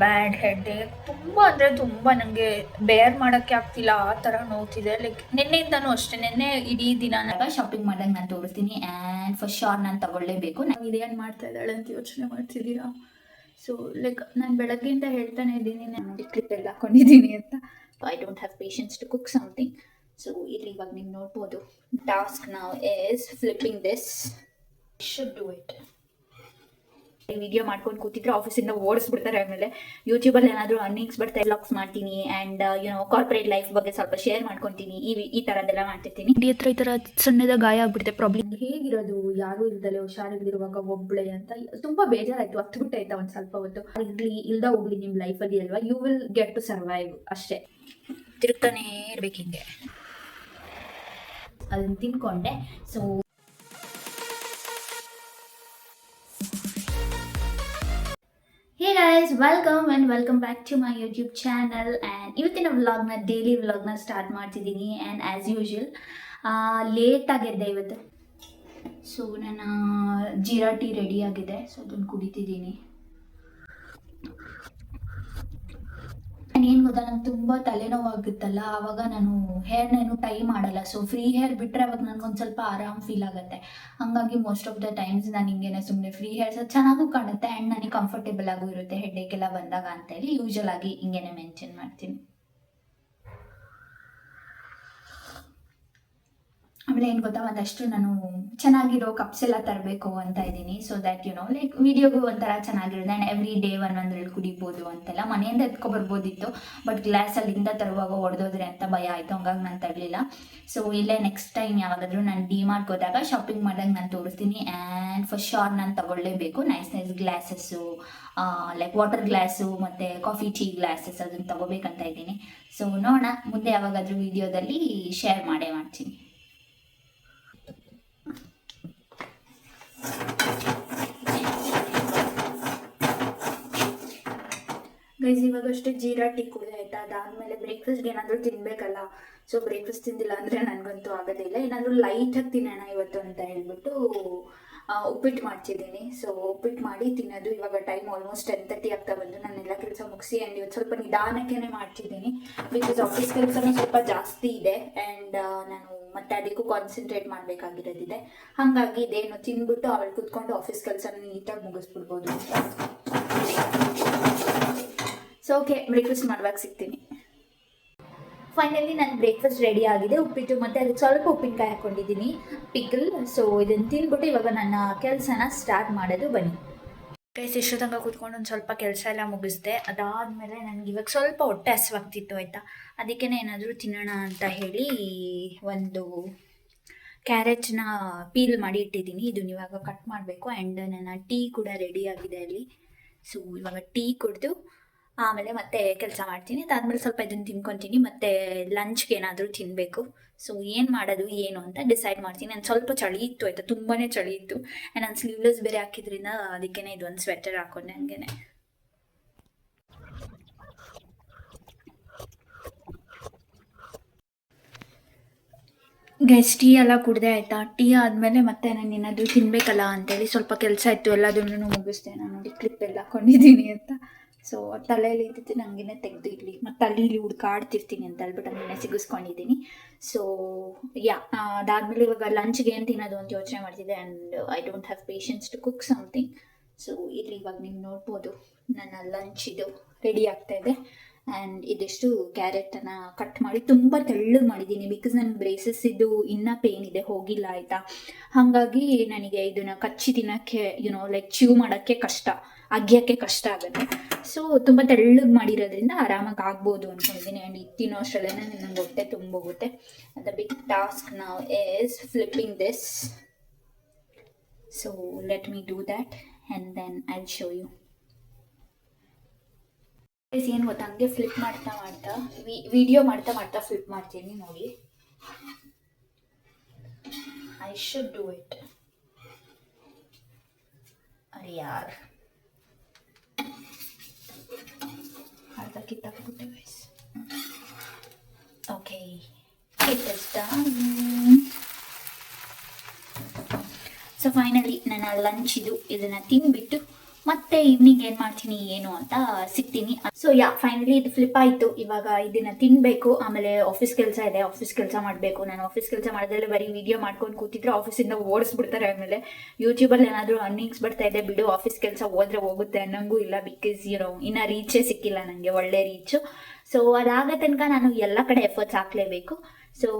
ಬ್ಯಾಡ್ headache ತುಂಬ ಅಂದರೆ ತುಂಬ ನನಗೆ ಬೇರ್ ಮಾಡೋಕ್ಕೆ ಆಗ್ತಿಲ್ಲ, ಆ ಥರ ನೋವ್ತಿದೆ. ಲೈಕ್ ನಿನ್ನೆಯಿಂದನೂ ಅಷ್ಟೇ, ನಿನ್ನೆ ಇಡೀ ದಿನ ಶಾಪಿಂಗ್ ಮಾಡಿದಾಗ ನಾನು ತೋರಿಸ್ತೀನಿ. ಆ್ಯಂಡ್ ಫಸ್ಟ್ ಶೋರ್ ನಾನು ತಗೊಳ್ಳೇಬೇಕು. ನಾನು ಇದೇನು ಮಾಡ್ತಾ ಇದ್ದಾಳೆ ಅಂತ ಯೋಚನೆ ಮಾಡ್ತಿದ್ದೀರಾ? ಸೊ ಲೈಕ್ ನಾನು ಬೆಳಗ್ಗೆಯಿಂದ ಹೇಳ್ತಾನೆ ಇದ್ದೀನಿ, ನಾನು ಕ್ಲಿಪ್ ಎಲ್ಲ ಹಾಕೊಂಡಿದ್ದೀನಿ ಅಂತ. I don't have patience to cook something. So ಇಲ್ಲಿ ಇವಾಗ ನೀವು ನೋಡ್ಬೋದು, ಟಾಸ್ಕ್ ನಾವು is flipping this. Should do it. Video ಮಾಡ್ಕೊಂಡು ಕೂತಿದ್ರೆ ಆಫೀಸಿಂದ ಓಡಿಸ್ಬಿಡ್ತಾರೆ. ಆಮೇಲೆ ಯೂಟ್ಯೂಬಲ್ಲಿ ಏನಾದರೂ ಅರ್ನಿಂಗ್ಸ್ ಬರ್ತಾ ವ್ಲಾಗ್ಸ್ ಮಾಡ್ತೀನಿ. ಆ್ಯಂಡ್ ಕಾರ್ಪೊರೇಟ್ ಲೈಫ್ ಬಗ್ಗೆ ಸ್ವಲ್ಪ ಶೇರ್ ಮಾಡ್ಕೊತೀನಿ. ಈ ಥರದ್ದೆಲ್ಲ ಮಾಡ್ತಿರ್ತೀನಿ. ಈ ಹತ್ರ ಈ ಥರ ಸಣ್ಣದ ಗಾಯ ಆಗ್ಬಿಡುತ್ತೆ. ಪ್ರಾಬ್ಲಮ್ ಹೇಗಿರೋದು, ಯಾರೂ ಇಲ್ದಲೆ ಹುಷಾರಿಲ್ದಿರುವಾಗ ಒಬ್ಬಳೆ ಅಂತ ತುಂಬ ಬೇಜಾರಾಯಿತು. ಹತ್ಬಿಟ್ಟಾಯ್ತಾ ಒಂದು ಸ್ವಲ್ಪ ಹೊತ್ತು. ಇಲ್ದ ಹೋಗ್ಲಿ ನಿಮ್ಮ ಲೈಫಲ್ಲಿ ಅಲ್ವಾ, you will get to survive ಅಷ್ಟೇ. ತಿರುಗ್ತಾನೇ ಇರ್ಬೇಕು ಹಿಂಗೆ. ಅದನ್ನು ತಿನ್ಕೊಂಡೆ. So hey guys, welcome back to my YouTube channel. And ಇವತ್ತಿನ ವ್ಲಾಗ್ನ ಡೈಲಿ ವ್ಲಾಗ್ನ ಸ್ಟಾರ್ಟ್ ಮಾಡ್ತಿದ್ದೀನಿ. ಆ್ಯಂಡ್ ಆ್ಯಸ್ ಯೂಶ್ವಲ್ ಲೇಟಾಗಿದ್ದೆ ಇವತ್ತು. ಸೊ ನನ್ನ ಜೀರಾ ಟೀ ರೆಡಿ ಆಗಿದೆ. ಸೊ ಅದನ್ನು ಕುಡಿತಿದ್ದೀನಿ. ಏನು ಗೊತ್ತಾ, ನಂಗೆ ತುಂಬ ತಲೆನೋವಾಗುತ್ತಲ್ಲ, ಆವಾಗ ನಾನು ಹೇರ್ನೇನು ಟೈ ಮಾಡಲ್ಲ. ಸೊ ಫ್ರೀ ಹೇರ್ ಬಿಟ್ಟರೆ ಅವಾಗ ನನಗೊಂದು ಸ್ವಲ್ಪ ಆರಾಮ್ ಫೀಲ್ ಆಗುತ್ತೆ. ಹಾಗಾಗಿ ಮೋಸ್ಟ್ ಆಫ್ ದ ಟೈಮ್ಸ್ ನಾನು ಹಿಂಗೇನೆ ಸುಮ್ಮನೆ ಫ್ರೀ ಹೇರ್ಸ್ ಚೆನ್ನಾಗೂ ಕಾಣುತ್ತೆ. ಆ್ಯಂಡ್ ನನಗೆ ಕಂಫರ್ಟೇಬಲ್ ಆಗೂ ಇರುತ್ತೆ ಹೆಡ್ಡೇಕ್ ಎಲ್ಲ ಬಂದಾಗ ಅಂತೇಳಿ ಯೂಶ್ವಲ್ ಆಗಿ ಹಿಂಗೇನೆ ಮೆನ್ಷನ್ ಮಾಡ್ತೀನಿ. ಆಮೇಲೆ ಏನು ಗೊತ್ತಾ, ಒಂದಷ್ಟು ನಾನು ಚೆನ್ನಾಗಿರೋ ಕಪ್ಸ್ ಎಲ್ಲ ತರಬೇಕು ಅಂತ ಇದ್ದೀನಿ. ಸೊ ದ್ಯಾಟ್ ಲೈಕ್ ವಿಡಿಯೋಗೂ ಒಂಥರ ಚೆನ್ನಾಗಿರುತ್ತೆ. ಆ್ಯಂಡ್ ಎವ್ರಿ ಡೇ ಒಂದೊಂದ್ರಲ್ಲಿ ಕುಡಿಬೋದು ಅಂತೆಲ್ಲ. ಮನೆಯಿಂದ ಎತ್ಕೊಬರ್ಬೋದಿತ್ತು, ಬಟ್ ಗ್ಲಾಸ್ ಅಲ್ಲಿಂದ ತರುವಾಗ ಹೊಡೆದೋದ್ರೆ ಅಂತ ಭಯ ಆಯಿತು. ಹಂಗಾಗಿ ನಾನು ತರಲಿಲ್ಲ. ಸೊ ಇಲ್ಲೇ ನೆಕ್ಸ್ಟ್ ಟೈಮ್ ಯಾವಾಗಾದರೂ ನಾನು ಡಿಮಾರ್ಟ್ ಹೋದಾಗ ಶಾಪಿಂಗ್ ಮಾಡಿದಾಗ ನಾನು ತೋರಿಸ್ತೀನಿ. ಆ್ಯಂಡ್ ಫಸ್ಟ್ ಶೋರ್ ನಾನು ತಗೊಳ್ಳೇಬೇಕು. Nice glasses, like water glass ಮತ್ತು ಕಾಫಿ ಟೀ ಗ್ಲಾಸಸ್ ಅದನ್ನು ತಗೋಬೇಕಂತ ಇದ್ದೀನಿ. ಸೊ ನೋಡೋಣ, ಮುಂದೆ ಯಾವಾಗಾದರೂ ವಿಡಿಯೋದಲ್ಲಿ ಶೇರ್ ಮಾಡ್ತೀನಿ. ಗೈಸ್, ಇವಾಗಷ್ಟೇ ಜೀರಾ ಟೀ ಕುಡಿದೆ ಆಯ್ತಾ. ಅದಾದಮೇಲೆ ಬ್ರೇಕ್ಫಾಸ್ಟ್ಗೆ ಏನಾದರೂ ತಿನ್ನಬೇಕಲ್ಲ. ಸೊ ಬ್ರೇಕ್ಫಾಸ್ಟ್ ತಿಂದಿಲ್ಲ ಅಂದರೆ ನನಗಂತೂ ಆಗೋದಿಲ್ಲ. ಏನಾದರೂ ಲೈಟಾಗಿ ತಿನ್ನೋಣ ಇವತ್ತು ಅಂತ ಹೇಳ್ಬಿಟ್ಟು ಉಪ್ಪಿಟ್ಟು ಮಾಡ್ತಿದ್ದೀನಿ. ಸೊ ಉಪ್ಪಿಟ್ಟು ಮಾಡಿ ತಿನ್ನೋದು. ಇವಾಗ ಟೈಮ್ ಆಲ್ಮೋಸ್ಟ್ 10:30 ಆಗ್ತಾ ಬಂದು. ನಾನೆಲ್ಲ ಕೆಲಸ ಮುಗಿಸಿ ಆ್ಯಂಡ್ ಇವತ್ತು ಸ್ವಲ್ಪ ನಿಧಾನಕ್ಕೇ ಮಾಡ್ತಿದ್ದೀನಿ. ಬಿಕಾಸ್ ಆಫೀಸ್ ಕೆಲಸನೂ ಸ್ವಲ್ಪ ಜಾಸ್ತಿ ಇದೆ. ಆ್ಯಂಡ್ ನಾನು ಮತ್ತೆ ಅದಕ್ಕೂ ಕಾನ್ಸಂಟ್ರೇಟ್ ಮಾಡಬೇಕಾಗಿರೋದಿದೆ. ಹಾಗಾಗಿ ಇದೇನು ತಿಂದ್ಬಿಟ್ಟು ಅವಳು ಕೂತ್ಕೊಂಡು ಆಫೀಸ್ ಕೆಲಸನ ನೀಟಾಗಿ ಮುಗಿಸ್ಬಿಡ್ಬೋದು ಅಂತ. ಸೊ ಓಕೆ, ಬ್ರೇಕ್ಫಾಸ್ಟ್ ಮಾಡುವಾಗ ಸಿಗ್ತೀನಿ. ಫೈನಲಿ ನನ್ನ ಬ್ರೇಕ್ಫಾಸ್ಟ್ ರೆಡಿ ಆಗಿದೆ. ಉಪ್ಪಿಟ್ಟು ಮತ್ತು ಅದಕ್ಕೆ ಸ್ವಲ್ಪ ಉಪ್ಪಿನಕಾಯಿ ಹಾಕ್ಕೊಂಡಿದ್ದೀನಿ, ಪಿಕಲ್. ಸೊ ಇದನ್ನು ತಿಂದ್ಬಿಟ್ಟು ಇವಾಗ ನನ್ನ ಕೆಲಸನ ಸ್ಟಾರ್ಟ್ ಮಾಡೋದು. ಬನ್ನಿ ಗೈಸ್, ಇಷ್ಟು ತನಕ ಕೂತ್ಕೊಂಡು ಒಂದು ಸ್ವಲ್ಪ ಕೆಲಸ ಎಲ್ಲ ಮುಗಿಸ್ದೆ. ಅದಾದಮೇಲೆ ನನಗೆ ಇವಾಗ ಸ್ವಲ್ಪ ಹೊಟ್ಟೆ ಹಸಿವಾಗ್ತಿತ್ತು ಆಯಿತಾ. ಅದಕ್ಕೇ ಏನಾದರೂ ತಿನ್ನೋಣ ಅಂತ ಹೇಳಿ ಒಂದು ಕ್ಯಾರೆಟ್ನ ಪೀಲ್ ಮಾಡಿ ಇಟ್ಟಿದ್ದೀನಿ. ಇದನ್ನು ಇವಾಗ ಕಟ್ ಮಾಡಬೇಕು. ಆ್ಯಂಡ್ ನನ್ನ ಟೀ ಕೂಡ ರೆಡಿ ಆಗಿದೆ ಅಲ್ಲಿ. ಸೊ ಇವಾಗ ಟೀ ಕುಡಿದು ಆಮೇಲೆ ಮತ್ತೆ ಕೆಲಸ ಮಾಡ್ತೀನಿ. ಅದಾದಮೇಲೆ ಸ್ವಲ್ಪ ಇದನ್ನು ತಿನ್ಕೊತೀನಿ. ಮತ್ತು ಲಂಚ್ಗೆ ಏನಾದರೂ ತಿನ್ನಬೇಕು. ಸೊ ಏನು ಮಾಡೋದು ಏನು ಅಂತ ಡಿಸೈಡ್ ಮಾಡ್ತೀನಿ. ನಾನು ಸ್ವಲ್ಪ ಚಳಿ ಇತ್ತು ಆಯಿತಾ, ತುಂಬಾ ಚಳಿ ಇತ್ತು. ಆ್ಯಂಡ್ ನಾನು ಸ್ಲೀವ್ಲೆಸ್ ಬೇರೆ ಹಾಕಿದ್ರಿಂದ ಅದಕ್ಕೇ ಇದೊಂದು ಸ್ವೆಟರ್ ಹಾಕೊಂಡೆ ಹಂಗೇನೆ. ಗೈಸ್, ಟೀ ಎಲ್ಲ ಕುಡಿದೆ ಆಯಿತಾ. ಟೀ ಆದಮೇಲೆ ಮತ್ತೆ ನಾನು ಏನಾದರೂ ತಿನ್ನಬೇಕಲ್ಲ ಅಂತೇಳಿ ಸ್ವಲ್ಪ ಕೆಲಸ ಇತ್ತು, ಎಲ್ಲದನ್ನು ಮುಗಿಸ್ದೆ. ನಾನು ನೋಡಿ ಕ್ಲಿಪ್ ಎಲ್ಲ ಹಾಕೊಂಡಿದ್ದೀನಿ ಅಂತ. ಸೊ ತಲೆಯಲ್ಲಿ ಇದ್ದಿತ್ತು ನನಗೇನೆ ತೆಗೆದು ಇರಲಿ, ಮತ್ತು ಇಲ್ಲಿ ಹುಡ್ಕಾಡ್ತಿರ್ತೀನಿ ಅಂತ ಹೇಳ್ಬಿಟ್ಟು ಹಂಗೆ ಸಿಗಿಸ್ಕೊಂಡಿದ್ದೀನಿ. ಸೊ ಅದಾದಮೇಲೆ ಇವಾಗ ಲಂಚ್ಗೆ ಏನು ತಿನ್ನೋದು ಅಂತ ಯೋಚನೆ ಮಾಡ್ತಿದ್ದೆ. And I don't have patience to cook something. So ಇಲ್ಲಿ ಇವಾಗ ನೀವು ನೋಡ್ಬೋದು ನನ್ನ ಲಂಚ್ ಇದು ರೆಡಿ ಆಗ್ತಾಯಿದೆ. ಆ್ಯಂಡ್ ಇದಿಷ್ಟು ಕ್ಯಾರೆಟನ್ನು ಕಟ್ ಮಾಡಿ ತುಂಬ ತೆಳ್ಳಗೆ ಮಾಡಿದ್ದೀನಿ. ಬಿಕಾಸ್ ನನ್ನ ಬ್ರೇಸಸ್ ಇದು ಇನ್ನೂ ಪೇನ್ ಇದೆ, ಹೋಗಿಲ್ಲ ಆಯಿತಾ. ಹಾಗಾಗಿ ನನಗೆ ಇದನ್ನು ಕಚ್ಚಿ ತಿನ್ನೋಕ್ಕೆ ಲೈಕ್ ಚ್ಯೂ ಮಾಡೋಕ್ಕೆ ಕಷ್ಟ, ಅಗ್ಯೋಕ್ಕೆ ಕಷ್ಟ ಆಗುತ್ತೆ. ಸೊ ತುಂಬ ತೆಳ್ಳಗೆ ಮಾಡಿರೋದ್ರಿಂದ ಆರಾಮಾಗಿ ಆಗ್ಬೋದು ಅಂದ್ಕೊಂಡಿದ್ದೀನಿ. ಆ್ಯಂಡ್ ಇದು ತಿನ್ನೋ ಅಷ್ಟರಲ್ಲೇ ನನಗೆ ಹೊಟ್ಟೆ ತುಂಬೋಗುತ್ತೆ. The big task now is flipping this. So let me do that and then I will show you. ಏನು ಗೊತ್ತಾ, ಹಂಗೆ ಫ್ಲಿಪ್ ಮಾಡ್ತಾ ವಿಡಿಯೋ ಮಾಡ್ತಾ ಫ್ಲಿಪ್ ಮಾಡ್ತೀನಿ ನೋಡಿ. I should do it. ಅರೆ ಯಾರ್, ಅರ್ಧ ಕಿತ್ತಾಕ್ಬಿಟ್ಟೆ guys. Okay, it is done. So finally ನನ್ನ ಲಂಚ್ ಇದನ್ನು ತಿಂದ್ಬಿಟ್ಟು ಮತ್ತೆ ಈವ್ನಿಂಗ್ ಏನು ಮಾಡ್ತೀನಿ ಏನು ಅಂತ ಸಿಗ್ತೀನಿ. ಸೊ ಫೈನಲಿ ಇದು ಫ್ಲಿಪ್ ಆಯಿತು. ಇವಾಗ ಇದನ್ನ ತಿನ್ನಬೇಕು, ಆಮೇಲೆ ಆಫೀಸ್ ಕೆಲಸ ಇದೆ, ಆಫೀಸ್ ಕೆಲಸ ಮಾಡಬೇಕು. ನಾನು ಆಫೀಸ್ ಕೆಲಸ ಮಾಡಿದ್ರೆ ಬರೀ ವಿಡಿಯೋ ಮಾಡ್ಕೊಂಡು ಕೂತಿದ್ರೆ ಆಫೀಸಿಂದ ಓಡಿಸ್ಬಿಡ್ತಾರೆ. ಆಮೇಲೆ ಯೂಟ್ಯೂಬಲ್ಲಿ ಏನಾದರೂ ಅರ್ನಿಂಗ್ಸ್ ಬರ್ತಾ ಇದೆ ಬಿಡು, ಆಫೀಸ್ ಕೆಲಸ ಹೋದ್ರೆ ಹೋಗುತ್ತೆ ಅನ್ನಂಗೂ ಇಲ್ಲ. ಬಿಕಾಸ್ ಇನ್ನು ರೀಚೇ ಸಿಕ್ಕಿಲ್ಲ ನನಗೆ, ಒಳ್ಳೆ ರೀಚು. ಸೊ ಅದಾಗ ತನಕ ನಾನು ಎಲ್ಲ ಕಡೆ ಎಫರ್ಟ್ಸ್ ಹಾಕಲೇಬೇಕು. ಸೊ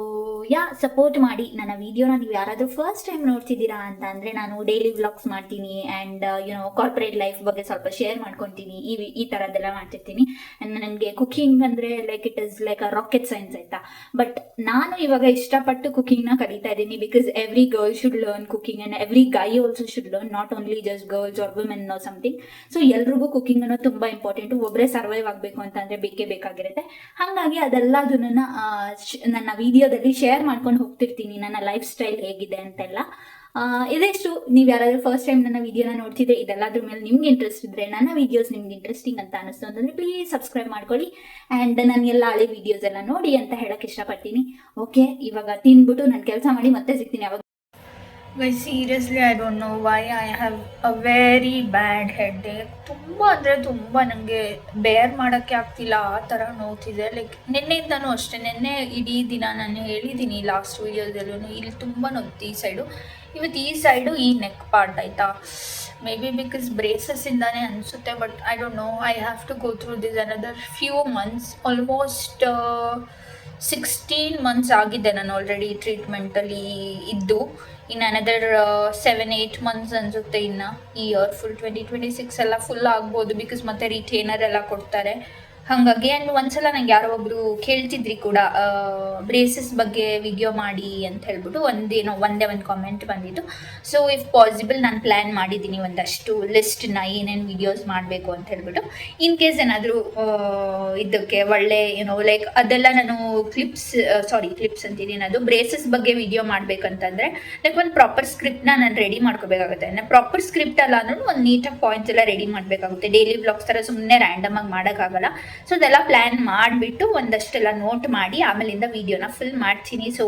ಸಪೋರ್ಟ್ ಮಾಡಿ ನನ್ನ ವಿಡಿಯೋನ. ನೀವು ಯಾರಾದರೂ ಫಸ್ಟ್ ಟೈಮ್ ನೋಡ್ತಿದ್ದೀರಾ ಅಂತ ಅಂದರೆ, ನಾನು ಡೈಲಿ ವ್ಲಾಗ್ಸ್ ಮಾಡ್ತೀನಿ ಆ್ಯಂಡ್ ಕಾರ್ಪೊರೇಟ್ ಲೈಫ್ ಬಗ್ಗೆ ಸ್ವಲ್ಪ ಶೇರ್ ಮಾಡ್ಕೊತೀನಿ, ಈ ಥರದ್ದೆಲ್ಲ ಮಾಡ್ತಿರ್ತೀನಿ. ಆ್ಯಂಡ್ ನನಗೆ ಕುಕಿಂಗ್ ಅಂದರೆ like it is like a rocket science ಆಯಿತಾ. ಬಟ್ ನಾನು ಇವಾಗ ಇಷ್ಟಪಟ್ಟು ಕುಕಿಂಗ್ನ ಕಲಿತಾ ಇದ್ದೀನಿ. Because every girl should learn cooking and every guy also should learn, not only just girls or women know something. So ಎಲ್ರಿಗೂ ಕುಕಿಂಗ್ ಅನ್ನೋದು ತುಂಬ ಇಂಪಾರ್ಟೆಂಟು. ಒಬ್ಬರೇ ಸರ್ವೈವ್ ಆಗಬೇಕು ಅಂತಂದರೆ ಬೇಕೇ ಬೇಕಾಗಿರುತ್ತೆ. ಹಾಗಾಗಿ ಅದೆಲ್ಲದನ್ನ ನನ್ನ ವಿಡಿಯೋದಲ್ಲಿ ಶೇರ್ ಮಾಡ್ಕೊಂಡು ಹೋಗ್ತಿರ್ತೀನಿ, ನನ್ನ ಲೈಫ್ ಸ್ಟೈಲ್ ಹೇಗಿದೆ ಅಂತೆಲ್ಲ. ಇದಿಷ್ಟು. ನೀವು ಯಾರಾದರೂ ಫಸ್ಟ್ ಟೈಮ್ ನನ್ನ ವಿಡಿಯೋನ ನೋಡ್ತಿದ್ರೆ, ಇದೆಲ್ಲದ್ರ ಮೇಲೆ ನಿಮ್ಗೆ ಇಂಟ್ರೆಸ್ಟ್ ಇದ್ರೆ, ನನ್ನ ವಿಡಿಯೋಸ್ ನಿಮ್ಗೆ ಇಂಟ್ರೆಸ್ಟಿಂಗ್ ಅಂತ ಅನಿಸ್ತು ಅಂತಂದರೆ ಪ್ಲೀಸ್ ಸಬ್ಸ್ಕ್ರೈಬ್ ಮಾಡ್ಕೊಳ್ಳಿ ಆ್ಯಂಡ್ ನನ್ನ ಎಲ್ಲ ಹಳೆ ವಿಡಿಯೋಸ್ ಎಲ್ಲ ನೋಡಿ ಅಂತ ಹೇಳಕ್ಕೆ ಇಷ್ಟಪಡ್ತೀನಿ. ಓಕೆ, ಇವಾಗ ತಿಂದ್ಬಿಟ್ಟು ನಾನು ಕೆಲಸ ಮಾಡಿ ಮತ್ತೆ ಸಿಗ್ತೀನಿ. ಅವಾಗ seriously I don't know why I have a very bad headache. ತುಂಬ ಅಂದರೆ ತುಂಬ ನನಗೆ ಬೇರ್ ಮಾಡೋಕ್ಕೆ ಆಗ್ತಿಲ್ಲ, ಆ ಥರ ನೋಡ್ತಿದೆ. ಲೈಕ್ ನಿನ್ನೆಯಿಂದನೂ ಅಷ್ಟೇ. ನಿನ್ನೆ ಇಡೀ ದಿನ ನಾನು ಹೇಳಿದ್ದೀನಿ ಲಾಸ್ಟ್ ವೀಡಿಯೋದಲ್ಲೂ, ಇಲ್ಲಿ ತುಂಬ ನೋಡ್ತಿ ಈ ಸೈಡು. ಇವತ್ತು ಈ ಸೈಡು ಈ ನೆಕ್ ಪಾರ್ಟ್ ಆಯಿತಾ. ಮೇ ಬಿ ಬಿಕಾಸ್ ಬ್ರೇಸಸ್ಸಿಂದಾನೇ ಅನಿಸುತ್ತೆ, but I don't know. I have to go through this another few months. Almost 16 months ಆಗಿದೆ ನಾನು ಆಲ್ರೆಡಿ ಟ್ರೀಟ್ಮೆಂಟಲ್ಲಿ ಇದ್ದು. ಇನ್ನು ಅನದರ್ 7-8 months ಅನಿಸುತ್ತೆ. ಇನ್ನು ಈ ಇಯರ್ ಫುಲ್ 2026 ಎಲ್ಲ ಫುಲ್ ಆಗ್ಬೋದು. ಬಿಕಾಸ್ ಮತ್ತೆ ರಿಟೇನರ್ ಎಲ್ಲ ಕೊಡ್ತಾರೆ. ಹಾಗಾಗಿ ಆ್ಯಂಡ್ ಒಂದ್ಸಲ ನಂಗೆ ಯಾರೋ ಒಬ್ಬರು ಕೇಳ್ತಿದ್ರಿ ಕೂಡ ಬ್ರೇಸಸ್ ಬಗ್ಗೆ ವಿಡಿಯೋ ಮಾಡಿ ಅಂತ ಹೇಳ್ಬಿಟ್ಟು, ಒಂದೇ ಒಂದು ಕಾಮೆಂಟ್ ಬಂದಿತ್ತು. ಸೊ ಇಫ್ ಪಾಸಿಬಲ್ ನಾನು ಪ್ಲ್ಯಾನ್ ಮಾಡಿದ್ದೀನಿ ಒಂದಷ್ಟು ಲಿಸ್ಟನ್ನ, ಏನೇನು ವಿಡಿಯೋಸ್ ಮಾಡಬೇಕು ಅಂತ ಹೇಳ್ಬಿಟ್ಟು. ಇನ್ ಕೇಸ್ ಏನಾದರೂ ಇದಕ್ಕೆ ಒಳ್ಳೆ ಲೈಕ್ ಅದೆಲ್ಲ ನಾನು ಕ್ಲಿಪ್ಸ್ ಅಂತಿದ್ದೀನಿ. ಅದು ಬ್ರೇಸಸ್ ಬಗ್ಗೆ ವಿಡಿಯೋ ಮಾಡಬೇಕಂತಂದರೆ ಲೈಕ್ ಒಂದು ಪ್ರಾಪರ್ ಸ್ಕ್ರಿಪ್ಟ್ನ ನಾನು ರೆಡಿ ಮಾಡ್ಕೋಬೇಕಾಗುತ್ತೆ. ಪ್ರಾಪರ್ ಸ್ಕ್ರಿಪ್ಟ್ ಅಲ್ಲ ಅಂದ್ರೂ ಒಂದು ನೀಟಾಗಿ ಪಾಯಿಂಟ್ಸ್ ಎಲ್ಲ ರೆಡಿ ಮಾಡಬೇಕಾಗುತ್ತೆ. ಡೈಲಿ ಬ್ಲಾಗ್ಸ್ ಥರ ಸುಮ್ಮನೆ ರ್ಯಾಂಡಮ್ ಆಗಿ ಮಾಡೋಕ್ಕಾಗಲ್ಲ. ಸೊ ಅದೆಲ್ಲ ಪ್ಲ್ಯಾನ್ ಮಾಡಿಬಿಟ್ಟು ಒಂದಷ್ಟೆಲ್ಲ ನೋಟ್ ಮಾಡಿ ಆಮೇಲಿಂದ ವಿಡಿಯೋನ ಫುಲ್ ಮಾಡ್ತೀನಿ. ಸೊ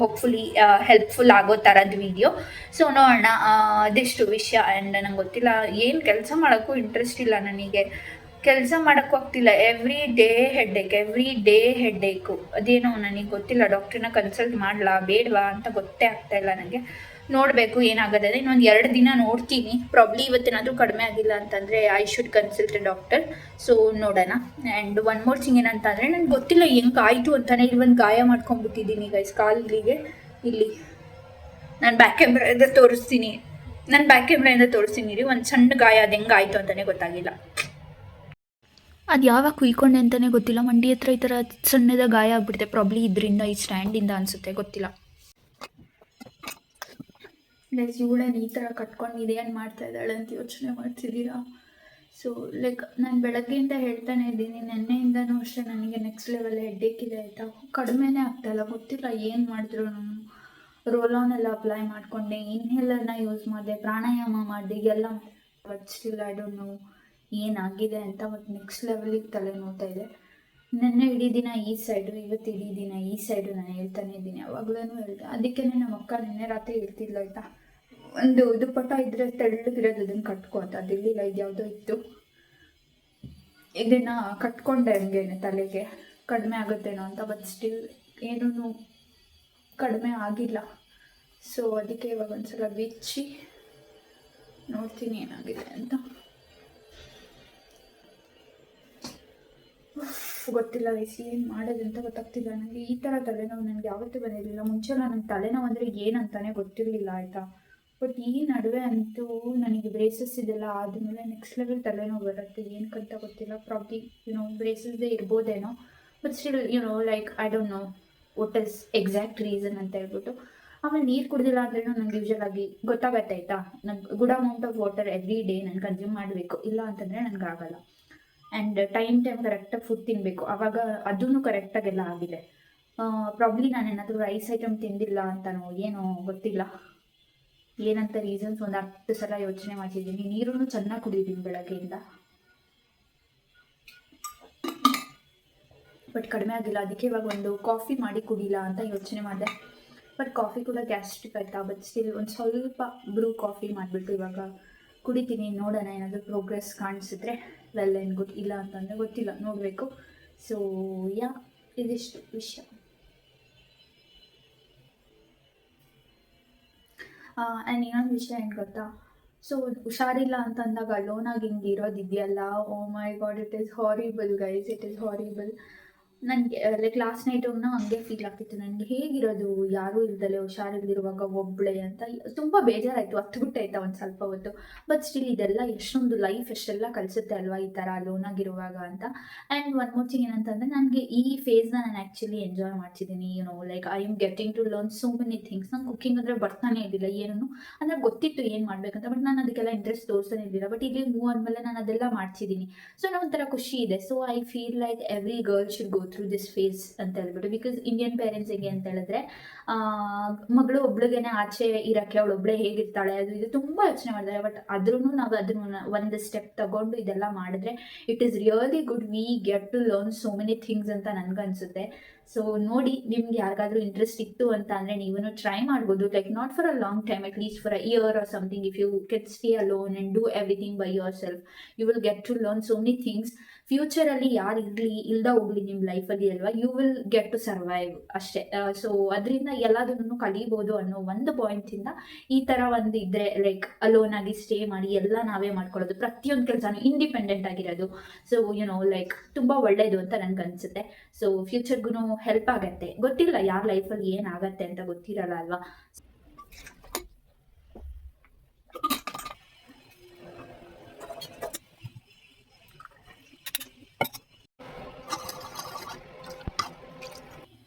ಹೋಪ್ಫುಲಿ ಹೆಲ್ಪ್ಫುಲ್ ಆಗೋ ಥರದ್ದು ವಿಡಿಯೋ. ಸೊ ನೋಡೋಣ. ಅದೆಷ್ಟು ವಿಷಯ. ಆ್ಯಂಡ್ ನಂಗೆ ಗೊತ್ತಿಲ್ಲ, ಏನು ಕೆಲಸ ಮಾಡೋಕ್ಕೂ ಇಂಟ್ರೆಸ್ಟ್ ಇಲ್ಲ ನನಗೆ. ಕೆಲಸ ಮಾಡೋಕ್ಕೂ ಆಗ್ತಿಲ್ಲ. Every day headache. ಅದೇನೋ ನನಗೆ ಗೊತ್ತಿಲ್ಲ, ಡಾಕ್ಟ್ರನ್ನ ಕನ್ಸಲ್ಟ್ ಮಾಡಲಾ ಬೇಡವಾ ಅಂತ ಗೊತ್ತೇ ಆಗ್ತಾ ಇಲ್ಲ ನನಗೆ. ನೋಡಬೇಕು ಏನಾಗೋದೇ. ಇನ್ನೊಂದು 2 ದಿನ ನೋಡ್ತೀನಿ. ಪ್ರಾಬ್ಲಿ ಇವತ್ತೇನಾದರೂ ಕಡಿಮೆ ಆಗಿಲ್ಲ ಅಂತಂದರೆ I should consult doctor. So ನೋಡೋಣ. ಆ್ಯಂಡ್ ಒನ್ ಮೋರ್ ಥಿಂಗ್ ಏನಂತಂದರೆ, ನನಗೆ ಗೊತ್ತಿಲ್ಲ ಹೆಂಗೆ ಆಯಿತು ಅಂತಾನೆ. ಇಲ್ಲಿ ಒಂದು ಗಾಯ ಮಾಡ್ಕೊಂಡ್ಬಿಟ್ಟಿದ್ದೀನಿ ಗೈಸ್ ಕಾಲಿಗೆ. ಇಲ್ಲಿ ನಾನು ಬ್ಯಾಕ್ ಕ್ಯಾಮ್ರಾಯಿಂದ ತೋರಿಸ್ತೀನಿ ರೀ. ಒಂದು ಸಣ್ಣ ಗಾಯ, ಅದು ಹೆಂಗೆ ಆಯಿತು ಅಂತಲೇ ಗೊತ್ತಾಗಿಲ್ಲ. ಅದು ಯಾವಾಗ ಕುಯ್ಕೊಂಡೆ ಅಂತಲೇ ಗೊತ್ತಿಲ್ಲ. ಮಂಡಿ ಹತ್ರ ಈ ಥರ ಸಣ್ಣದ ಗಾಯ ಆಗ್ಬಿಡುತ್ತೆ. ಪ್ರಾಬ್ಲಿ ಇದರಿಂದ, ಈ ಸ್ಟ್ಯಾಂಡಿಂದ ಅನಿಸುತ್ತೆ, ಗೊತ್ತಿಲ್ಲ. ಲೈಕ್ ಇವಳೇನು ಈ ಥರ ಕಟ್ಕೊಂಡು ಇದೇನು ಮಾಡ್ತಾ ಇದ್ದಾಳೆ ಅಂತ ಯೋಚನೆ ಮಾಡ್ತಿದ್ದೀರಾ? ಸೊ ಲೈಕ್ ನಾನು ಬೆಳಗ್ಗೆಯಿಂದ ಹೇಳ್ತಾನೆ ಇದ್ದೀನಿ, ನೆನ್ನೆಯಿಂದನೂ ಅಷ್ಟೇ ನನಗೆ ನೆಕ್ಸ್ಟ್ ಲೆವೆಲ್ ಹೆಡ್ಡೇಕಿದೆ ಆಯಿತಾ. ಕಡಿಮೆನೇ ಆಗ್ತಾಯಿಲ್ಲ, ಗೊತ್ತಿಲ್ಲ ಏನು ಮಾಡಿದ್ರು. ನಾನು ರೋಲಾನ್ ಎಲ್ಲ ಅಪ್ಲೈ ಮಾಡಿಕೊಂಡೆ, ಇನ್ಹೇಲರ್ನ ಯೂಸ್ ಮಾಡಿದೆ, ಪ್ರಾಣಾಯಾಮ ಮಾಡಿದೆ, ಎಲ್ಲ but still I don't no ಏನಾಗಿದೆ ಅಂತ. ಬಟ್ ನೆಕ್ಸ್ಟ್ ಲೆವೆಲಿಗೆ ತಲೆ ನೋಡ್ತಾ ಇದೆ. ನೆನ್ನೆ ಇಡೀ ದಿನ ಈ ಸೈಡು, ಇವತ್ತು ಇಡೀ ದಿನ ಈ ಸೈಡು ನಾನು ಹೇಳ್ತಾನೆ ಇದ್ದೀನಿ. ಯಾವಾಗಲೂ ಹೇಳ್ದೆ. ಅದಕ್ಕೇ ನಮ್ಮ ಅಕ್ಕ ನಿನ್ನೆ ರಾತ್ರಿ ಹೇಳ್ತಿದ್ಲು ಆಯಿತಾ, ಒಂದು ದುಪ್ಪಟ್ಟ ಇದ್ದರೆ ತೆಳ್ಳಗಿರೋದು ಅದನ್ನು ಕಟ್ಕೋ ಅಂತ. ಅದಿರಲಿಲ್ಲ, ಇದು ಯಾವುದೋ ಇತ್ತು. ಇದನ್ನು ಕಟ್ಕೊಂಡೆ ಹಂಗೇನೆ ತಲೆಗೆ, ಕಡಿಮೆ ಆಗುತ್ತೇನೋ ಅಂತ. ಬಟ್ ಸ್ಟಿಲ್ ಏನೂ ಕಡಿಮೆ ಆಗಿಲ್ಲ. ಸೊ ಅದಕ್ಕೆ ಇವಾಗ ಒಂದ್ಸಲ ಬಿಚ್ಚಿ ನೋಡ್ತೀನಿ ಏನಾಗಿದೆ ಅಂತ. ಗೊತ್ತಿಲ್ಲ ವಯಸ್ಸು ಏನು ಮಾಡೋದಂತ ಗೊತ್ತಾಗ್ತಿಲ್ಲ ನನಗೆ. ಈ ಥರ ತಲೆನೋವು ನನಗೆ ಯಾವತ್ತೂ ಬಂದಿರಲಿಲ್ಲ. ಮುಂಚೆಲ್ಲ ನನಗೆ ತಲೆನೋವು ಅಂದರೆ ಏನಂತಾನೆ ಗೊತ್ತಿರಲಿಲ್ಲ ಆಯಿತಾ. ಬಟ್ ಈ ನಡುವೆ ಅಂತೂ ನನಗೆ ಬ್ರೇಸಸ್ ಇದೆಲ್ಲ ಆದಮೇಲೆ ನೆಕ್ಸ್ಟ್ ಲೆವೆಲ್ ತಲೆನೋವು ಬರುತ್ತೆ. ಏನಕ್ಕಂತ ಗೊತ್ತಿಲ್ಲ. ಪ್ರಾಬ್ಲಿ ಬ್ರೇಸಸ್ದೇ ಇರ್ಬೋದೇನೋ. But still like I don't know what is exact reason ಅಂತ ಹೇಳ್ಬಿಟ್ಟು. ಆಮೇಲೆ ನೀರು ಕುಡಿದಿಲ್ಲ ಅಂದ್ರೂ ನನಗೆ ಯೂಶಲಾಗಿ ಗೊತ್ತಾಗತ್ತೆ ಆಯಿತಾ. ನನಗೆ good amount of water every day ನಾನು ಕನ್ಸ್ಯೂಮ್ ಮಾಡಬೇಕು, ಇಲ್ಲ ಅಂತಂದರೆ ನನಗಾಗಲ್ಲ. ಆ್ಯಂಡ್ ಟೈಮ್ ಕರೆಕ್ಟಾಗಿ ಫುಡ್ ತಿನ್ನಬೇಕು. ಆವಾಗ ಅದೂ ಕರೆಕ್ಟಾಗೆಲ್ಲ ಆಗಿದೆ. ಪ್ರಾಬ್ಲಿ ನಾನೇನಾದರೂ ರೈಸ್ ಐಟಮ್ ತಿಂದಿಲ್ಲ ಅಂತನೋ ಏನೋ ಗೊತ್ತಿಲ್ಲ. ಏನಂತ ರೀಸನ್ಸ್ ಒಂದು 10 ಸಲ ಯೋಚನೆ ಮಾಡ್ತಿದ್ದೀನಿ. ನೀರೂ ಚೆನ್ನಾಗಿ ಕುಡಿತೀನಿ ಬೆಳಗ್ಗೆಯಿಂದ, ಬಟ್ ಕಡಿಮೆ ಆಗಿಲ್ಲ. ಅದಕ್ಕೆ ಇವಾಗ ಒಂದು ಕಾಫಿ ಮಾಡಿ ಕುಡಿಲ್ಲ ಅಂತ ಯೋಚನೆ ಮಾಡಿದೆ. ಬಟ್ ಕಾಫಿ ಕೂಡ ಗ್ಯಾಸ್ಟ್ರಿಕ್ ಆಯಿತಾ. ಬಟ್ ಸ್ಟಿಲ್ ಒಂದು ಸ್ವಲ್ಪ ಬ್ರೂ ಕಾಫಿ ಮಾಡಿಬಿಟ್ಟು ಇವಾಗ ಕುಡಿತೀನಿ, ನೋಡೋಣ ಏನಾದರೂ ಪ್ರೋಗ್ರೆಸ್ ಕಾಣಿಸಿದ್ರೆ ವೆಲ್ ಆ್ಯಂಡ್ ಗುಡ್, ಇಲ್ಲ ಅಂತಂದರೆ ಗೊತ್ತಿಲ್ಲ, ನೋಡಬೇಕು. ಸೊ ಯಾ, ಇದಿಷ್ಟು ವಿಷಯ. ಆ್ಯಂಡ್ ಇನ್ನೊಂದು ವಿಷಯ ಏನು ಗೊತ್ತಾ, ಸೊ ಹುಷಾರಿಲ್ಲ ಅಂತ ಅಂದಾಗ ಅಲೋನಾಗಿ ಹಿಂಗೆ ಇರೋದಿದೆಯಲ್ಲ, oh my God, it is horrible guys, it is horrible. ನನಗೆ ಲೈಕ್ ಲಾಸ್ಟ್ ನೈಟುನ ಹಂಗೆ ಫೀಲ್ ಆಗ್ತಿತ್ತು, ನನಗೆ ಹೇಗಿರೋದು ಯಾರೂ ಇಲ್ದಲೆ ಹುಷಾರಿಲ್ದಿರುವಾಗ ಒಬ್ಬಳೆ ಅಂತ ತುಂಬ ಬೇಜಾರಾಯಿತು, ಹತ್ಬಿಟ್ಟಾಯ್ತಾ ಒಂದು ಸ್ವಲ್ಪ ಹೊತ್ತು. ಬಟ್ ಸ್ಟಿಲ್ ಇದೆಲ್ಲ ಎಷ್ಟೊಂದು ಲೈಫ್ ಎಷ್ಟೆಲ್ಲ ಕಲಿಸುತ್ತೆ ಅಲ್ವಾ ಈ ಥರ ಲೋನಾಗಿರುವಾಗ ಅಂತ. ಆ್ಯಂಡ್ ಒನ್ ಮೋರ್ ಥಿಂಗ್ ಏನಂತಂದರೆ, ನನಗೆ ಈ ಫೇಸ್ನ ನಾನು ಆ್ಯಕ್ಚುಲಿ ಎಂಜಾಯ್ ಮಾಡ್ತಿದ್ದೀನಿ. Like I am getting to learn so many things. ನಂಗೆ ಕುಕ್ಕಿಂಗ್ ಅಂದರೆ ಬರ್ತಾನೆ ಇರಲಿಲ್ಲ ಏನೂ, ಅಂದರೆ ಗೊತ್ತಿತ್ತು ಏನು ಮಾಡಬೇಕಂತ, ಬಟ್ ನಾನು ಅದಕ್ಕೆಲ್ಲ ಇಂಟ್ರೆಸ್ಟ್ ತೋರಿಸ್ತಾನೆ ಇರಲಿಲ್ಲ. ಬಟ್ ಇಲ್ಲಿ ಮೂವ್ ಆದಮೇಲೆ ನಾನು ಅದೆಲ್ಲ ಮಾಡ್ತಿದ್ದೀನಿ. ಸೊ ಒಂಥರ ಖುಷಿ ಇದೆ. So I feel like every girl should go through this phase ಅಂತ ಹೇಳ್ಬಿಟ್ಟು. ಬಿಕಾಸ್ ಇಂಡಿಯನ್ ಪೇರೆಂಟ್ಸ್ ಹೇಗೆ ಅಂತ ಹೇಳಿದ್ರೆ, ಮಗಳು ಒಬ್ಳಿಗೇನೆ ಆಚೆ ಇರೋಕ್ಕೆ, ಅವಳು ಒಬ್ಬಳೇ ಹೇಗಿರ್ತಾಳೆ ಅದು ಇದು ತುಂಬ ಯೋಚನೆ ಮಾಡ್ತಾರೆ. ಬಟ್ ಆದ್ರೂ ನಾವು ಅದನ್ನ ಒಂದು ಸ್ಟೆಪ್ ತಗೊಂಡು ಇದೆಲ್ಲ ಮಾಡಿದ್ರೆ it is really good. We get to learn so many things ಅಂತ ನನಗನ್ಸುತ್ತೆ. ಸೊ ನೋಡಿ, ನಿಮ್ಗೆ ಯಾರಿಗಾದ್ರೂ ಇಂಟ್ರೆಸ್ಟ್ ಇತ್ತು ಅಂತ ಅಂದರೆ ನೀವೂ ಟ್ರೈ ಮಾಡ್ಬೋದು. Like not for a long time, at least for a year or something. If you can stay alone and do everything by yourself, you will get to learn so many things. ಫ್ಯೂಚರಲ್ಲಿ ಯಾರು ಇರಲಿ ಇಲ್ದ ಹೋಗ್ಲಿ ನಿಮ್ಮ ಲೈಫಲ್ಲಿ ಅಲ್ವಾ, you will get to survive ಅಷ್ಟೇ. So ಅದರಿಂದ ಎಲ್ಲದನ್ನು ಕಲಿಬೋದು ಅನ್ನೋ ಒಂದು ಪಾಯಿಂಟಿಂದ ಈ ಥರ ಒಂದು ಇದ್ದರೆ, ಲೈಕ್ ಅಲೋನ್ ಆಗಿ ಸ್ಟೇ ಮಾಡಿ ಎಲ್ಲ ನಾವೇ ಮಾಡ್ಕೊಳ್ಳೋದು, ಪ್ರತಿಯೊಂದು ಕೆಲಸನೂ ಇಂಡಿಪೆಂಡೆಂಟ್ ಆಗಿರೋದು. ಸೊ ಲೈಕ್ ತುಂಬ ಒಳ್ಳೆಯದು ಅಂತ ನನಗನ್ಸುತ್ತೆ. ಸೊ ಫ್ಯೂಚರ್ಗೂ ಹೆಲ್ಪ್ ಆಗುತ್ತೆ. ಗೊತ್ತಿಲ್ಲ ಯಾರ ಲೈಫಲ್ಲಿ ಏನಾಗತ್ತೆ ಅಂತ ಗೊತ್ತಿರಲ್ಲ ಅಲ್ವಾ.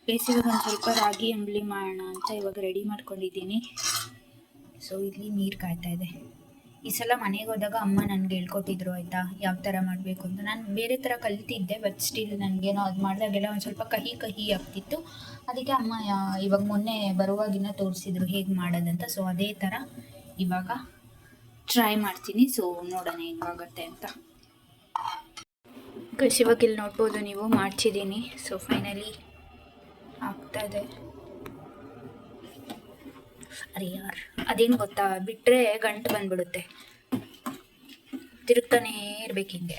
ಬೇಸಿಗೆ ಒಂದು ಸ್ವಲ್ಪ ರಾಗಿ ಅಂಬಲಿ ಮಾಡೋಣ ಅಂತ ಇವಾಗ ರೆಡಿ ಮಾಡ್ಕೊಂಡಿದ್ದೀನಿ. ಸೊ ಇಲ್ಲಿ ನೀರು ಕಾಯ್ತಾ ಇದೆ. ಈ ಸಲ ಮನೆಗೆ ಹೋದಾಗ ಅಮ್ಮ ನನಗೆ ಹೇಳ್ಕೊಟ್ಟಿದ್ರು ಆಯಿತಾ, ಯಾವ ಥರ ಮಾಡಬೇಕು ಅಂತ. ನಾನು ಬೇರೆ ಥರ ಕಲಿತಿದ್ದೆ, ಬಟ್ ಸ್ಟಿಲ್ ನನಗೇನೋ ಅದು ಮಾಡಿದಾಗೆಲ್ಲ ಒಂದು ಸ್ವಲ್ಪ ಕಹಿ ಕಹಿ ಆಗ್ತಿತ್ತು. ಅದಕ್ಕೆ ಅಮ್ಮ ಇವಾಗ ಮೊನ್ನೆ ಬರುವಾಗಿನ ತೋರಿಸಿದ್ರು ಹೇಗೆ ಮಾಡೋದಂತ. ಸೊ ಅದೇ ಥರ ಇವಾಗ ಟ್ರೈ ಮಾಡ್ತೀನಿ. ಸೊ ನೋಡೋಣ ಹೆಂಗಾಗತ್ತೆ ಅಂತ. ಇವಾಗ ಇಲ್ಲಿ ನೋಡ್ಬೋದು ನೀವು, ಮಾಡ್ತಿದ್ದೀನಿ. ಸೊ ಫೈನಲಿ ಆಗ್ತಾಯಿದೆ. ಅರೆ ಯಾರ್, ಅದೇನು ಗೊತ್ತಾ, ಬಿಟ್ಟರೆ ಗಂಟು ಬಂದ್ಬಿಡುತ್ತೆ, ತಿರುಗ್ತಾನೇ ಇರ್ಬೇಕು ಹಿಂಗೆ.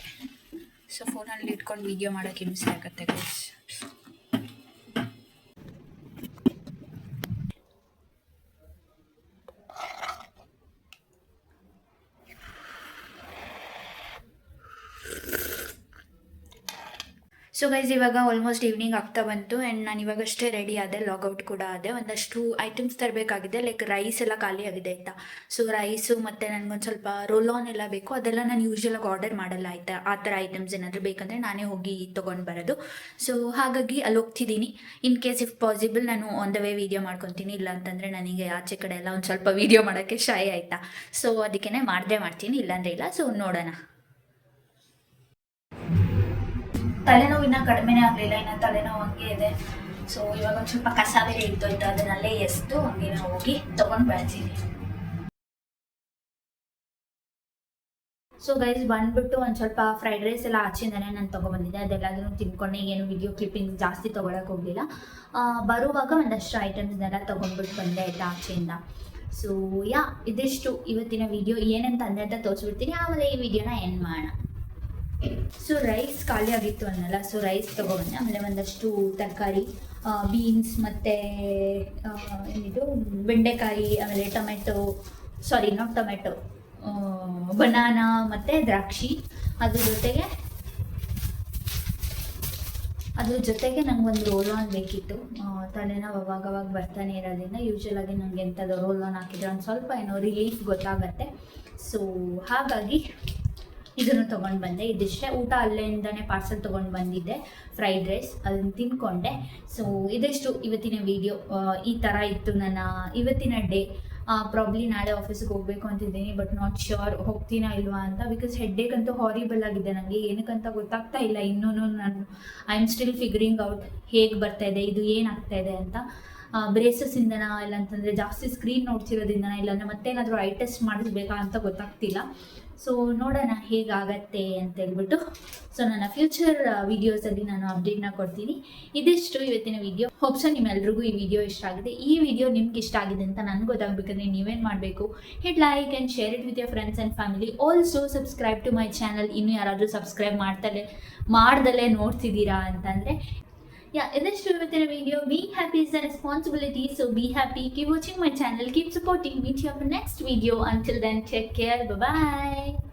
ಸೊ ಫೋನಲ್ಲಿ ಇಟ್ಕೊಂಡು ವೀಡಿಯೋ ಮಾಡೋಕ್ಕೆ ಹಿಂಸೆ ಆಗುತ್ತೆ ಗೈಸ್. ಸೊ ಗೈಸ್, ಇವಾಗ ಆಲ್ಮೋಸ್ಟ್ ಈವ್ನಿಂಗ್ ಆಗ್ತಾ ಬಂತು. ಆ್ಯಂಡ್ ನಾನು ಇವಾಗಷ್ಟೇ ರೆಡಿ ಆದೆ, ಲಾಗೌಟ್ ಕೂಡ ಆದೆ. ಒಂದಷ್ಟು ಐಟಮ್ಸ್ ತರಬೇಕಾಗಿದೆ, ಲೈಕ್ ರೈಸ್ ಎಲ್ಲ ಖಾಲಿ ಆಗಿದೆ ಆಯಿತಾ. ಸೊ ರೈಸು ಮತ್ತು ನನಗೊಂದು ಸ್ವಲ್ಪ ರೋಲ್ ಆನ್ ಎಲ್ಲ ಬೇಕು. ಅದೆಲ್ಲ ನಾನು ಯೂಶ್ವಲಾಗಿ ಆರ್ಡರ್ ಮಾಡಲ್ಲ ಆಯಿತಾ. ಆ ಥರ ಐಟಮ್ಸ್ ಏನಾದರೂ ಬೇಕಂದರೆ ನಾನೇ ಹೋಗಿ ತೊಗೊಂಡು ಬರೋದು. ಸೊ ಹಾಗಾಗಿ ಅಲ್ಲಿ ಹೋಗ್ತಿದ್ದೀನಿ. ಇನ್ ಕೇಸ್ ಇಫ್ ಪಾಸಿಬಲ್ ನಾನು ಆನ್ ದ ವೇ ವೀಡಿಯೋ ಮಾಡ್ಕೊತೀನಿ, ಇಲ್ಲ ಅಂತಂದರೆ ನನಗೆ ಆಚೆ ಕಡೆ ಎಲ್ಲ ಒಂದು ಸ್ವಲ್ಪ ವೀಡಿಯೋ ಮಾಡೋಕ್ಕೆ ಶೈ ಆಯಿತಾ. ಸೊ ಅದಕ್ಕೇ ಮಾಡ್ತೀನಿ, ಇಲ್ಲಾಂದರೆ ಇಲ್ಲ. ಸೊ ನೋಡೋಣ. ತಲೆನೋವಿನ ಕಡಿಮೆನೇ ಆಗಲಿಲ್ಲ, ಇನ್ನು ತಲೆನೋವು ಹಂಗೆ ಇದೆ. ಸೊ ಇವಾಗ ಒಂದು ಸ್ವಲ್ಪ ಕಸ ಬೇರೆ ಇತ್ತು ಆಯಿತಾ, ಅದನ್ನಲ್ಲೇ ಎಸ್ತು ಹಂಗೆ ನಾವು ಹೋಗಿ ತೊಗೊಂಡು ಬರ್ತೀನಿ. ಸೊ ಗೈಸ್ ಬಂದುಬಿಟ್ಟು ಒಂದು ಸ್ವಲ್ಪ ಫ್ರೈಡ್ ರೈಸ್ ಎಲ್ಲ ಆಚೆಯಿಂದನೇ ನಾನು ತೊಗೊಬಂದಿದ್ದೆ. ಅದೆಲ್ಲದನ್ನು ತಿನ್ಕೊಂಡೆ, ಏನು ವಿಡಿಯೋ ಕ್ಲಿಪ್ಪಿಂಗ್ ಜಾಸ್ತಿ ತೊಗೊಳಕ್ಕೆ ಹೋಗಲಿಲ್ಲ. ಬರುವಾಗ ಒಂದಷ್ಟು ಐಟಮ್ಸ್ನೆಲ್ಲ ತೊಗೊಂಡ್ಬಿಟ್ಟು ಬಂದೆ ಆಯಿತಾ ಆಚೆಯಿಂದ. ಸೊ ಯಾ, ಇದಿಷ್ಟು ಇವತ್ತಿನ ವಿಡಿಯೋ. ಏನಂತ ಅಂದೆ ಅಂತ ತೋರಿಸ್ಬಿಡ್ತೀನಿ, ಆಮೇಲೆ ಈ ವಿಡಿಯೋನ ಎಂಡ್ ಮಾಡೋಣ. ಸೊ ರೈಸ್ ಖಾಲಿ ಆಗಿತ್ತು ಅನ್ನಲ್ಲ, ಸೊ ರೈಸ್ ತೊಗೊಬಂದೆ. ಆಮೇಲೆ ಒಂದಷ್ಟು ತರಕಾರಿ, ಬೀನ್ಸ್ ಮತ್ತು ಏನಿದು ಬೆಂಡೆಕಾಯಿ, ಆಮೇಲೆ ಬನಾನಾ ಮತ್ತು ದ್ರಾಕ್ಷಿ. ಅದ್ರ ಜೊತೆಗೆ ನನಗೊಂದು ರೋಲ್ ಆನ್ ಬೇಕಿತ್ತು. ತಲೆನೋವು ಅವಾಗವಾಗ ಬರ್ತಾನೆ ಇರೋದ್ರಿಂದ ಯೂಶ್ವಲಾಗಿ ನನಗೆ ಎಂಥದ್ದು ರೋಲ್ ಆನ್ ಹಾಕಿದ್ರೆ ಒಂದು ಸ್ವಲ್ಪ ಏನೋ ರಿಲೀಫ್ ಗೊತ್ತಾಗತ್ತೆ. ಸೊ ಹಾಗಾಗಿ ಇದನ್ನು ತೊಗೊಂಡು ಬಂದೆ. ಇದಿಷ್ಟೇ ಊಟ, ಅಲ್ಲಿಂದನೇ ಪಾರ್ಸಲ್ ತೊಗೊಂಡು ಬಂದಿದ್ದೆ, ಫ್ರೈಡ್ ರೈಸ್, ಅದನ್ನು ತಿಂದ್ಕೊಂಡೆ. ಸೊ ಇದಿಷ್ಟು ಇವತ್ತಿನ ವಿಡಿಯೋ. ಈ ಥರ ಇತ್ತು ನನ್ನ ಇವತ್ತಿನ ಡೇ. ಪ್ರಾಬ್ಲಿ ನಾಳೆ ಆಫೀಸಿಗೆ ಹೋಗಬೇಕು ಅಂತಿದ್ದೀನಿ, ಬಟ್ ನಾಟ್ ಶ್ಯೂರ್ ಹೋಗ್ತೀನಾ ಇಲ್ವಾ ಅಂತ. ಬಿಕಾಸ್ ಹೆಡ್ಡೇಕ್ ಅಂತೂ ಹಾರಿಬಲ್ ಆಗಿದೆ ನನಗೆ, ಏನಕ್ಕಂತ ಗೊತ್ತಾಗ್ತಾ ಇಲ್ಲ. ಇನ್ನೂ ನಾನು I am still figuring out ಹೇಗೆ ಬರ್ತಾಯಿದೆ, ಇದು ಏನಾಗ್ತಾಯಿದೆ ಅಂತ. ಬ್ರೇಸಸ್ಸಿಂದನಾ, ಇಲ್ಲ ಅಂತಂದರೆ ಜಾಸ್ತಿ ಸ್ಕ್ರೀನ್ ನೋಡ್ತಿರೋದ್ರಿಂದನಾ, ಇಲ್ಲಾಂದರೆ ಮತ್ತೇನಾದರೂ ಐ ಟೆಸ್ಟ್ ಮಾಡಿಸ್ಬೇಕಾ ಅಂತ ಗೊತ್ತಾಗ್ತಿಲ್ಲ. ಸೊ ನೋಡೋಣ ಹೇಗಾಗತ್ತೆ ಅಂತ ಹೇಳ್ಬಿಟ್ಟು. ಸೊ ನನ್ನ ಫ್ಯೂಚರ್ ವೀಡಿಯೋಸಲ್ಲಿ ನಾನು ಅಪ್ಡೇಟ್ನ ಕೊಡ್ತೀನಿ. ಇದಿಷ್ಟು ಇವತ್ತಿನ ವಿಡಿಯೋ. ಹೋಪ್ಸೋ ನಿಮ್ಮೆಲ್ರಿಗೂ ಈ ವಿಡಿಯೋ ಇಷ್ಟ ಆಗಿದೆ. ಈ ವಿಡಿಯೋ ನಿಮ್ಗೆ ಇಷ್ಟ ಆಗಿದೆ ಅಂತ ನನಗೆ ಗೊತ್ತಾಗಬೇಕಂದ್ರೆ ನೀವೇನು ಮಾಡಬೇಕು, hit like and share it with your friends and family. Also subscribe to my channel. ಇನ್ನೂ ಯಾರಾದರೂ ಸಬ್ಸ್ಕ್ರೈಬ್ ಮಾಡ್ದಲೇ ನೋಡ್ತಿದ್ದೀರಾ ಅಂತಂದರೆ ಇದಿಷ್ಟು ಇವತ್ತಿನ video. Being happy is a responsibility, so be happy. Keep watching my channel, keep supporting me. Meet you on the next video. Until then, take care. Bye bye.